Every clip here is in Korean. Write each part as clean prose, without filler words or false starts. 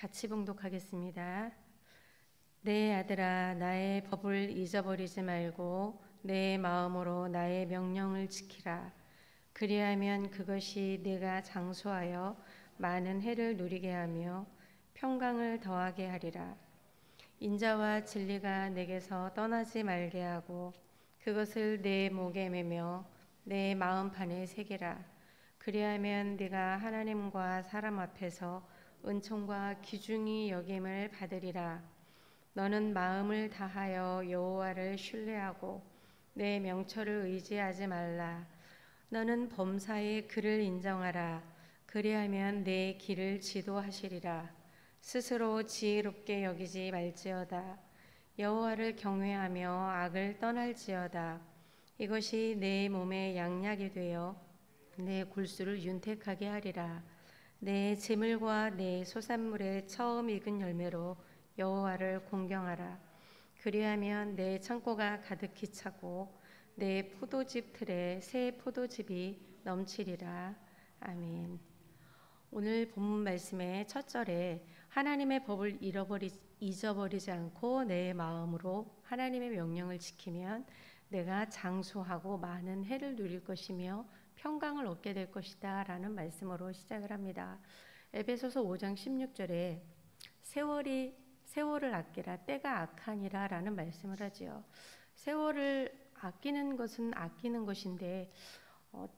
같이 봉독하겠습니다. 내 아들아, 나의 법을 잊어버리지 말고 내 마음으로 나의 명령을 지키라. 그리하면 그것이 네가 장수하여 많은 해를 누리게 하며 평강을 더하게 하리라. 인자와 진리가 내게서 떠나지 말게 하고 그것을 내 목에 매며 내 마음판에 새기라. 그리하면 네가 하나님과 사람 앞에서 은총과 귀중히 여김을 받으리라. 너는 마음을 다하여 여호와를 신뢰하고 내 명철을 의지하지 말라. 너는 범사의 그를 인정하라. 그리하면 내 길을 지도하시리라. 스스로 지혜롭게 여기지 말지어다. 여호와를 경외하며 악을 떠날지어다. 이것이 내 몸의 양약이 되어 내 골수를 윤택하게 하리라. 내 재물과 내 소산물의 처음 익은 열매로 여호와를 공경하라. 그리하면 내 창고가 가득히 차고 내 포도즙 틀에 새 포도즙이 넘치리라. 아멘. 오늘 본문 말씀의 첫 절에 하나님의 법을 잊어버리지 않고 내 마음으로 하나님의 명령을 지키면 내가 장수하고 많은 해를 누릴 것이며 평강을 얻게 될 것이다 라는 말씀으로 시작을 합니다. 에베소서 5장 16절에 세월을 아끼라, 때가 악하니라 라는 말씀을 하지요. 세월을 아끼는 것은 아끼는 것인데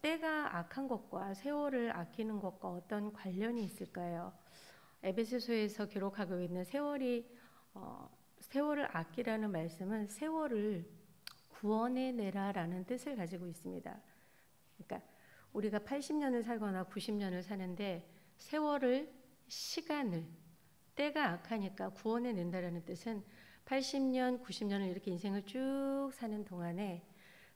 때가 악한 것과 세월을 아끼는 것과 어떤 관련이 있을까요? 에베소서에서 기록하고 있는 세월을 아끼라는 말씀은 세월을 구원해내라 라는 뜻을 가지고 있습니다. 그러니까 우리가 80년을 살거나 90년을 사는데 시간을 때가 악하니까 구원해낸다라는 뜻은 80년, 90년을 이렇게 인생을 쭉 사는 동안에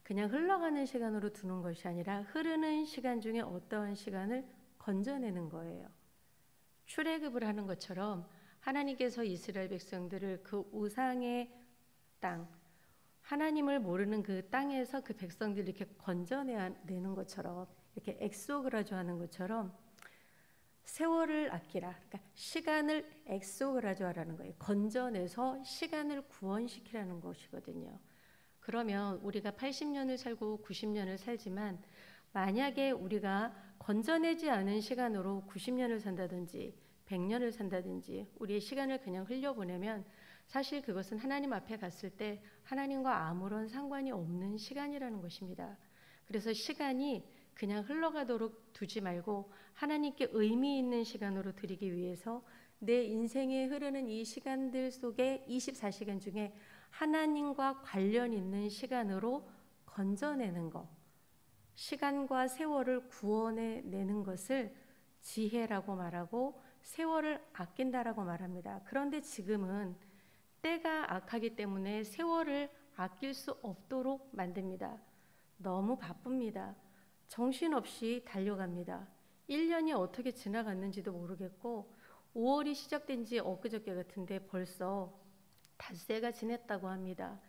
그냥 흘러가는 시간으로 두는 것이 아니라 흐르는 시간 중에 어떠한 시간을 건져내는 거예요. 출애굽을 하는 것처럼 하나님께서 이스라엘 백성들을 그 우상의 땅, 하나님을 모르는 그 땅에서 그 백성들을 이렇게 건져내는 것처럼, 이렇게 엑소그라조 하는 것처럼 세월을 아끼라. 그러니까 시간을 엑소그라조 하라는 거예요. 건져내서 시간을 구원시키라는 것이거든요. 그러면 우리가 80년을 살고 90년을 살지만 만약에 우리가 건져내지 않은 시간으로 90년을 산다든지 100년을 산다든지 우리의 시간을 그냥 흘려보내면 사실 그것은 하나님 앞에 갔을 때 하나님과 아무런 상관이 없는 시간이라는 것입니다. 그래서 시간이 그냥 흘러가도록 두지 말고 하나님께 의미 있는 시간으로 드리기 위해서 내 인생에 흐르는 이 시간들 속에 24시간 중에 하나님과 관련 있는 시간으로 건져내는 것, 시간과 세월을 구원해내는 것을 지혜라고 말하고 세월을 아낀다라고 말합니다. 그런데 지금은 때가 악하기 때문에 세월을 아낄 수 없도록 만듭니다. 너무 바쁩니다. 정신없이 달려갑니다. 1년이 어떻게 지나갔는지도 모르겠고 5월이 시작된 지 엊그저께 같은데 벌써 닷새가 지냈다고 합니다.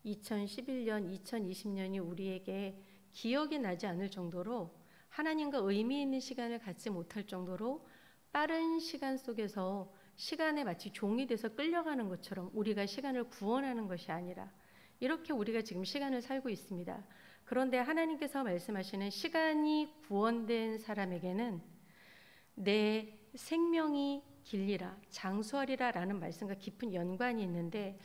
2011년, 2020년이 우리에게 기억이 나지 않을 정도로 하나님과 의미 있는 시간을 갖지 못할 정도로 빠른 시간 속에서 시간에 마치 종이 돼서 끌려가는 것처럼 우리가 시간을 구원하는 것이 아니라 이렇게 우리가 지금 시간을 살고 있습니다. 그런데 하나님께서 말씀하시는 시간이 구원된 사람에게는 내 생명이 길리라, 장수하리라 라는 말씀과 깊은 연관이 있는데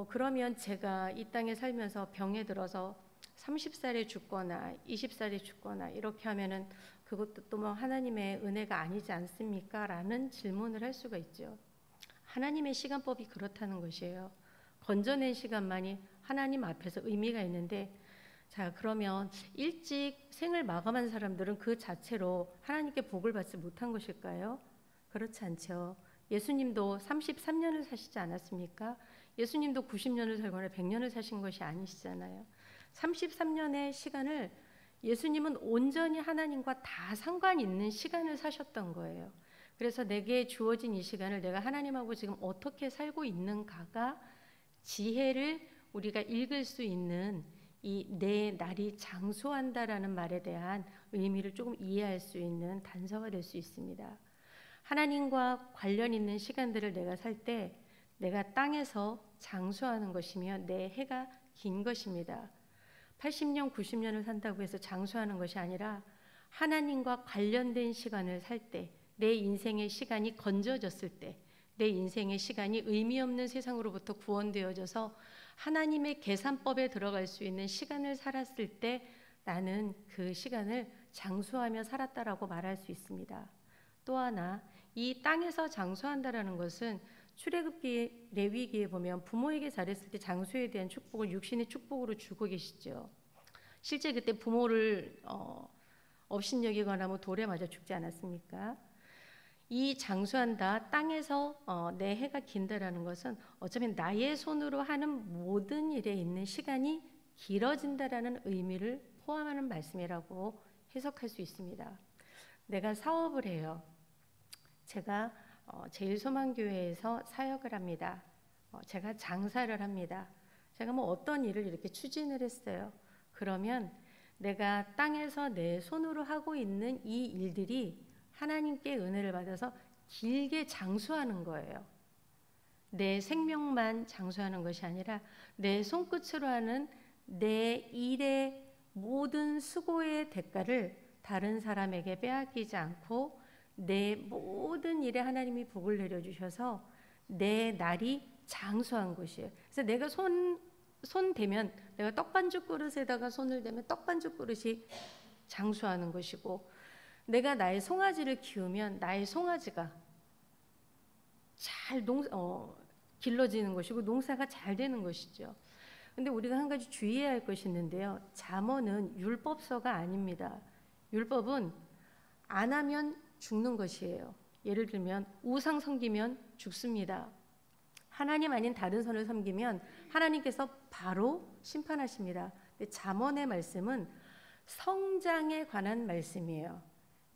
그러면 제가 이 땅에 살면서 병에 들어서 30살에 죽거나 20살에 죽거나 이렇게 하면은 그것도 또 뭐 하나님의 은혜가 아니지 않습니까? 라는 질문을 할 수가 있죠. 하나님의 시간법이 그렇다는 것이에요. 건져낸 시간만이 하나님 앞에서 의미가 있는데 자, 그러면 일찍 생을 마감한 사람들은 그 자체로 하나님께 복을 받지 못한 것일까요? 그렇지 않죠. 예수님도 33년을 사시지 않았습니까? 예수님도 90년을 살거나 100년을 사신 것이 아니시잖아요. 33년의 시간을 예수님은 온전히 하나님과 다 상관 있는 시간을 사셨던 거예요. 그래서 내게 주어진 이 시간을 내가 하나님하고 지금 어떻게 살고 있는가가 지혜를 우리가 읽을 수 있는 이 내 날이 장수한다라는 말에 대한 의미를 조금 이해할 수 있는 단서가 될 수 있습니다. 하나님과 관련 있는 시간들을 내가 살 때 내가 땅에서 장수하는 것이며 내 해가 긴 것입니다. 80년, 90년을 산다고 해서 장수하는 것이 아니라 하나님과 관련된 시간을 살 때, 내 인생의 시간이 건져졌을 때, 내 인생의 시간이 의미 없는 세상으로부터 구원되어져서 하나님의 계산법에 들어갈 수 있는 시간을 살았을 때 나는 그 시간을 장수하며 살았다라고 말할 수 있습니다. 또 하나, 이 땅에서 장수한다라는 것은 출애굽기, 레위기에 보면 부모에게 잘했을 때 장수에 대한 축복을 육신의 축복으로 주고 계시죠. 실제 그때 부모를 업신여기거나 뭐 돌에 맞아 죽지 않았습니까? 이 장수한다, 땅에서 내 해가 긴다라는 것은 어쩌면 나의 손으로 하는 모든 일에 있는 시간이 길어진다라는 의미를 포함하는 말씀이라고 해석할 수 있습니다. 내가 사업을 해요. 제가 제일소망교회에서 사역을 합니다. 제가 장사를 합니다. 제가 뭐 어떤 일을 이렇게 추진을 했어요. 그러면 내가 땅에서 내 손으로 하고 있는 이 일들이 하나님께 은혜를 받아서 길게 장수하는 거예요. 내 생명만 장수하는 것이 아니라 내 손끝으로 하는 내 일의 모든 수고의 대가를 다른 사람에게 빼앗기지 않고 내 모든 일에 하나님이 복을 내려주셔서 내 날이 장수한 것이에요. 그래서 내가 손 대면, 내가 떡반죽 그릇에다가 손을 대면 떡반죽 그릇이 장수하는 것이고, 내가 나의 송아지를 키우면 나의 송아지가 잘 길러지는 것이고 농사가 잘 되는 것이죠. 근데 우리가 한 가지 주의해야 할 것이 있는데요. 잠언은 율법서가 아닙니다. 율법은 안 하면 죽는 것이에요. 예를 들면 우상 섬기면 죽습니다. 하나님 아닌 다른 선을 섬기면 하나님께서 바로 심판하십니다. 근데 잠언의 말씀은 성장에 관한 말씀이에요.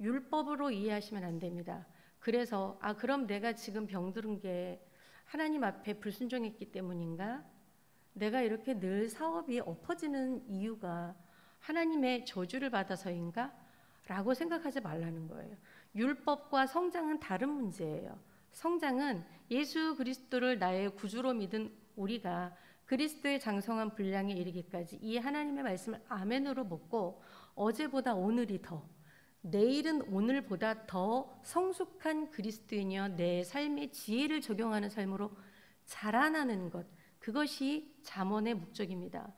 율법으로 이해하시면 안 됩니다. 그래서 그럼 내가 지금 병들은 게 하나님 앞에 불순종했기 때문인가? 내가 이렇게 늘 사업이 엎어지는 이유가 하나님의 저주를 받아서인가? 라고 생각하지 말라는 거예요. 율법과 성장은 다른 문제예요. 성장은 예수 그리스도를 나의 구주로 믿은 우리가 그리스도의 장성한 분량에 이르기까지 이 하나님의 말씀을 아멘으로 먹고 어제보다 오늘이 더, 내일은 오늘보다 더 성숙한 그리스도인이여 내 삶의 지혜를 적용하는 삶으로 자라나는 것, 그것이 잠언의 목적입니다.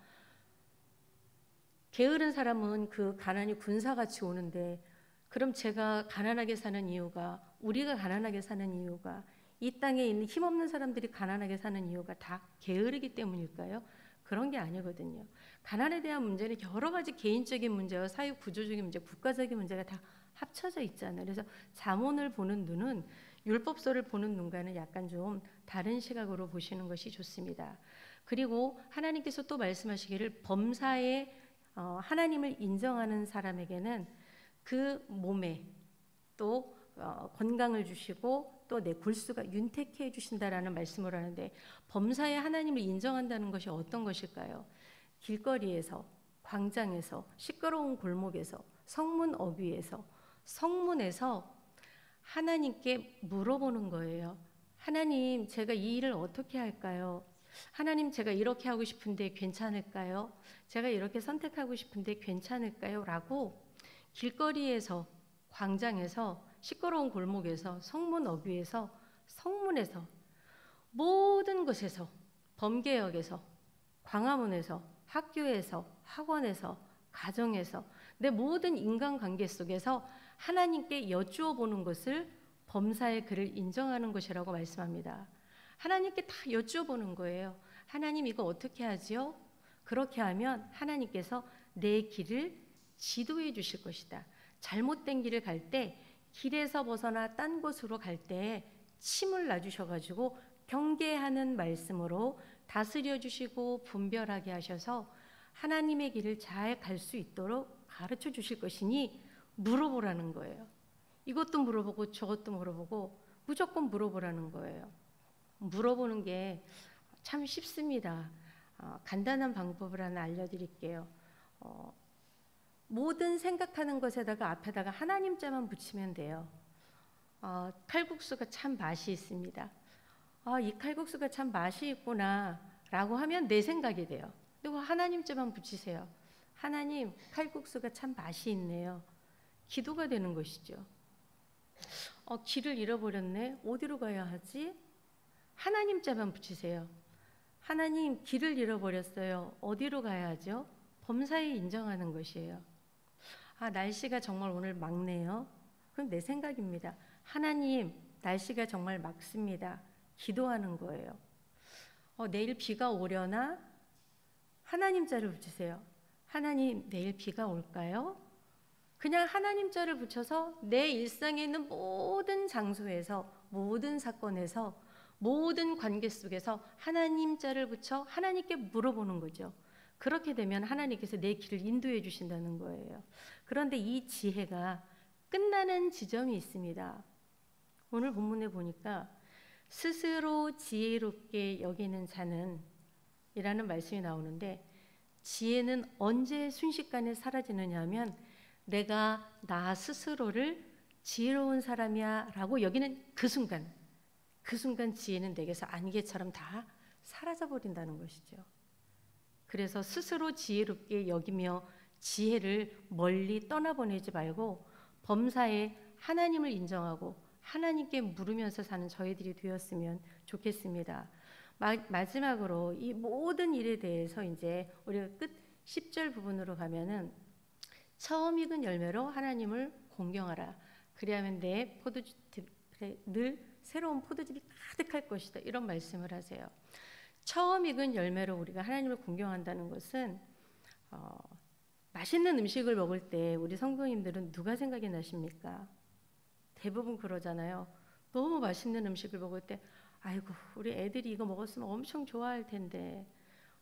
게으른 사람은 그 가난이 군사같이 오는데, 그럼 제가 가난하게 사는 이유가, 우리가 가난하게 사는 이유가, 이 땅에 있는 힘없는 사람들이 가난하게 사는 이유가 다 게으르기 때문일까요? 그런 게 아니거든요. 가난에 대한 문제는 여러 가지 개인적인 문제와 사회 구조적인 문제, 국가적인 문제가 다 합쳐져 있잖아요. 그래서 잠언을 보는 눈은 율법서를 보는 눈과는 약간 좀 다른 시각으로 보시는 것이 좋습니다. 그리고 하나님께서 또 말씀하시기를 범사에 하나님을 인정하는 사람에게는 그 몸에 또 건강을 주시고 또 내 골수가 윤택해 해 주신다라는 말씀을 하는데, 범사에 하나님을 인정한다는 것이 어떤 것일까요? 길거리에서, 광장에서, 시끄러운 골목에서, 성문 어귀에서, 성문에서 하나님께 물어보는 거예요. 하나님, 제가 이 일을 어떻게 할까요? 하나님, 제가 이렇게 하고 싶은데 괜찮을까요? 제가 이렇게 선택하고 싶은데 괜찮을까요? 라고 길거리에서, 광장에서, 시끄러운 골목에서, 성문 어귀에서, 성문에서, 모든 곳에서, 범계역에서, 광화문에서, 학교에서, 학원에서, 가정에서, 내 모든 인간관계 속에서 하나님께 여쭈어 보는 것을 범사의 그를 인정하는 것이라고 말씀합니다. 하나님께 다 여쭈어 보는 거예요. 하나님, 이거 어떻게 하지요? 그렇게 하면 하나님께서 내 길을 지도해 주실 것이다. 잘못된 길을 갈 때, 길에서 벗어나 딴 곳으로 갈 때 침을 놔주셔가지고 경계하는 말씀으로 다스려 주시고 분별하게 하셔서 하나님의 길을 잘 갈 수 있도록 가르쳐 주실 것이니 물어보라는 거예요. 이것도 물어보고 저것도 물어보고 무조건 물어보라는 거예요. 물어보는 게 참 쉽습니다. 간단한 방법을 하나 알려드릴게요. 모든 생각하는 것에다가 앞에다가 하나님 자만 붙이면 돼요. 칼국수가 참 맛이 있습니다. 이 칼국수가 참 맛이 있구나 라고 하면 내 생각이 돼요. 그리고 하나님께만 붙이세요. 하나님, 칼국수가 참 맛이 있네요. 기도가 되는 것이죠. 길을 잃어버렸네. 어디로 가야 하지? 하나님 자만 붙이세요. 하나님, 길을 잃어버렸어요. 어디로 가야 하죠? 범사에 인정하는 것이에요. 날씨가 정말 오늘 맑네요. 그럼 내 생각입니다. 하나님, 날씨가 정말 맑습니다. 기도하는 거예요. 내일 비가 오려나? 하나님 자를 붙이세요. 하나님, 내일 비가 올까요? 그냥 하나님 자를 붙여서 내 일상에 있는 모든 장소에서, 모든 사건에서, 모든 관계 속에서 하나님 자를 붙여 하나님께 물어보는 거죠. 그렇게 되면 하나님께서 내 길을 인도해 주신다는 거예요. 그런데 이 지혜가 끝나는 지점이 있습니다. 오늘 본문에 보니까 스스로 지혜롭게 여기는 자는 이라는 말씀이 나오는데, 지혜는 언제 순식간에 사라지느냐 하면 내가 나 스스로를 지혜로운 사람이야 라고 여기는 그 순간 지혜는 내게서 안개처럼 다 사라져버린다는 것이죠. 그래서 스스로 지혜롭게 여기며 지혜를 멀리 떠나보내지 말고 범사에 하나님을 인정하고 하나님께 물으면서 사는 저희들이 되었으면 좋겠습니다. 마지막으로 이 모든 일에 대해서 이제 우리가 끝 10절 부분으로 가면은 처음 익은 열매로 하나님을 공경하라. 그리하면 내 포도즙에 늘 새로운 포도즙이 가득할 것이다. 이런 말씀을 하세요. 처음 익은 열매로 우리가 하나님을 공경한다는 것은 맛있는 음식을 먹을 때 우리 성도님들은 누가 생각이 나십니까? 대부분 그러잖아요. 너무 맛있는 음식을 먹을 때 아이고 우리 애들이 이거 먹었으면 엄청 좋아할 텐데,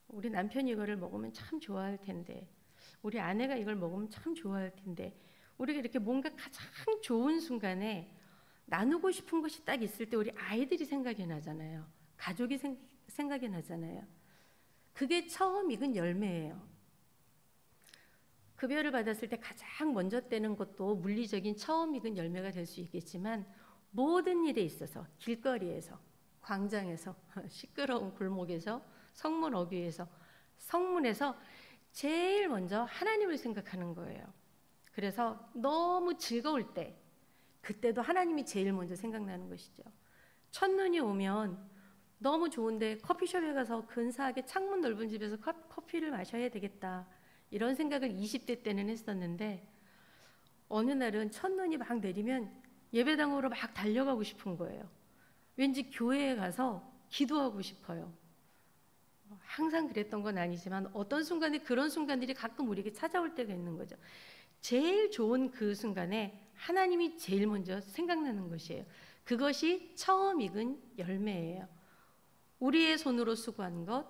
우리 남편이 이거를 먹으면 참 좋아할 텐데, 우리 아내가 이걸 먹으면 참 좋아할 텐데, 우리가 이렇게 뭔가 가장 좋은 순간에 나누고 싶은 것이 딱 있을 때 우리 아이들이 생각이 나잖아요. 가족이 생각이 나잖아요. 그게 처음 익은 열매예요. 급여를 받았을 때 가장 먼저 떼는 것도 물리적인 처음 익은 열매가 될 수 있겠지만, 모든 일에 있어서 길거리에서, 광장에서, 시끄러운 골목에서, 성문 어귀에서, 성문에서 제일 먼저 하나님을 생각하는 거예요. 그래서 너무 즐거울 때, 그때도 하나님이 제일 먼저 생각나는 것이죠. 첫눈이 오면 너무 좋은데 커피숍에 가서 근사하게 창문 넓은 집에서 커피를 마셔야 되겠다, 이런 생각을 20대 때는 했었는데, 어느 날은 첫눈이 막 내리면 예배당으로 막 달려가고 싶은 거예요. 왠지 교회에 가서 기도하고 싶어요. 항상 그랬던 건 아니지만 어떤 순간에 그런 순간들이 가끔 우리에게 찾아올 때가 있는 거죠. 제일 좋은 그 순간에 하나님이 제일 먼저 생각나는 것이에요. 그것이 처음 익은 열매예요. 우리의 손으로 수고한 것,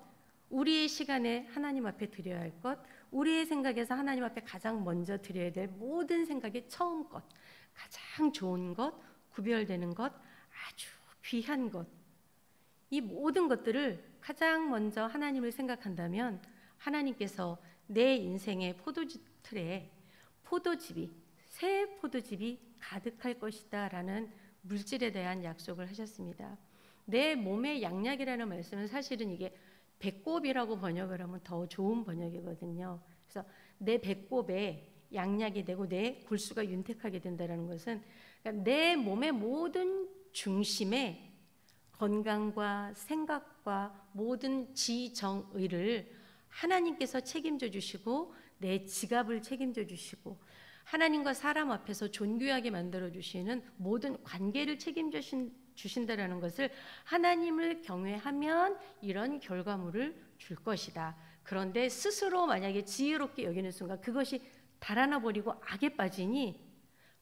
우리의 시간에 하나님 앞에 드려야 할 것, 우리의 생각에서 하나님 앞에 가장 먼저 드려야 될 모든 생각의 처음 것, 가장 좋은 것, 구별되는 것, 아주 귀한 것, 이 모든 것들을 가장 먼저 하나님을 생각한다면 하나님께서 내 인생의 포도주틀에 새 포도즙이 가득할 것이다 라는 물질에 대한 약속을 하셨습니다. 내 몸의 양약이라는 말씀은 사실은 이게 배꼽이라고 번역을 하면 더 좋은 번역이거든요. 그래서 내 배꼽에 양약이 되고 내 골수가 윤택하게 된다는 것은, 그러니까 내 몸의 모든 중심에 건강과 생각과 모든 지정의를 하나님께서 책임져 주시고, 내 지갑을 책임져 주시고, 하나님과 사람 앞에서 존귀하게 만들어 주시는 모든 관계를 책임져 주신다라는 것을, 하나님을 경외하면 이런 결과물을 줄 것이다. 그런데 스스로 만약에 지혜롭게 여기는 순간 그것이 달아나 버리고 악에 빠지니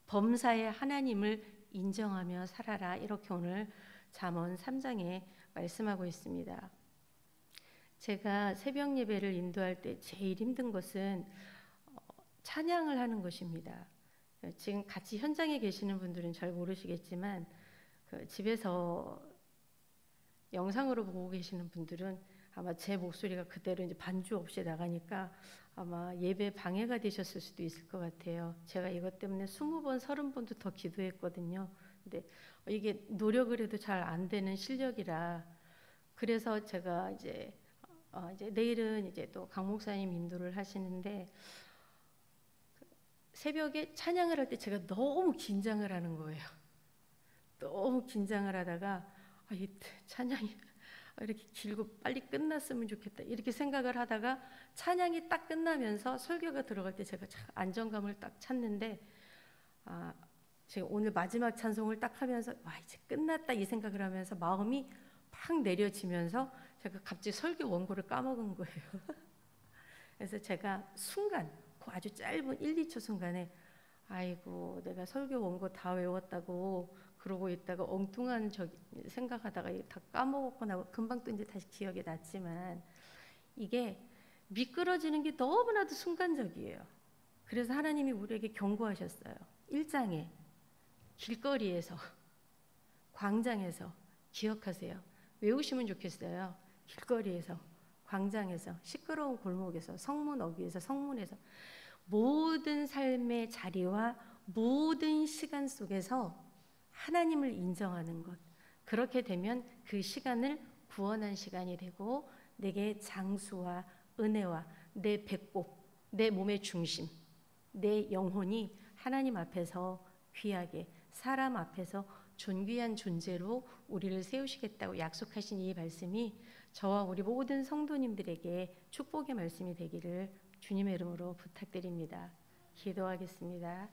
범사에 하나님을 인정하며 살아라. 이렇게 오늘 잠언 3장에 말씀하고 있습니다. 제가 새벽 예배를 인도할 때 제일 힘든 것은 찬양을 하는 것입니다. 지금 같이 현장에 계시는 분들은 잘 모르시겠지만 집에서 영상으로 보고 계시는 분들은 아마 제 목소리가 그대로 이제 반주 없이 나가니까 아마 예배 방해가 되셨을 수도 있을 것 같아요. 제가 이것 때문에 20번, 30번도 더 기도했거든요. 근데 이게 노력을 해도 잘 안 되는 실력이라 그래서 제가 이제 내일은 이제 또 강 목사님 인도를 하시는데 새벽에 찬양을 할 때 제가 너무 긴장을 하는 거예요. 너무 긴장을 하다가 이 찬양이 이렇게 길고 빨리 끝났으면 좋겠다 이렇게 생각을 하다가 찬양이 딱 끝나면서 설교가 들어갈 때 제가 안정감을 딱 찾는데 제가 오늘 마지막 찬송을 딱 하면서 와 이제 끝났다 이 생각을 하면서 마음이 팍 내려지면서 제가 갑자기 설교 원고를 까먹은 거예요. 그래서 제가 순간 그 아주 짧은 1, 2초 순간에 아이고 내가 설교 원고 다 외웠다고 그러고 있다가 엉뚱한 생각하다가 다 까먹었구나. 금방 또 이제 다시 기억이 났지만 이게 미끄러지는 게 너무나도 순간적이에요. 그래서 하나님이 우리에게 경고하셨어요. 1장에 길거리에서 광장에서 기억하세요. 외우시면 좋겠어요. 길거리에서 광장에서 시끄러운 골목에서 성문 어귀에서 성문에서 모든 삶의 자리와 모든 시간 속에서 하나님을 인정하는 것. 그렇게 되면 그 시간을 구원한 시간이 되고 내게 장수와 은혜와 내 배꼽, 내 몸의 중심, 내 영혼이 하나님 앞에서 귀하게 사람 앞에서 존귀한 존재로 우리를 세우시겠다고 약속하신 이 말씀이 저와 우리 모든 성도님들에게 축복의 말씀이 되기를 주님의 이름으로 부탁드립니다. 기도하겠습니다.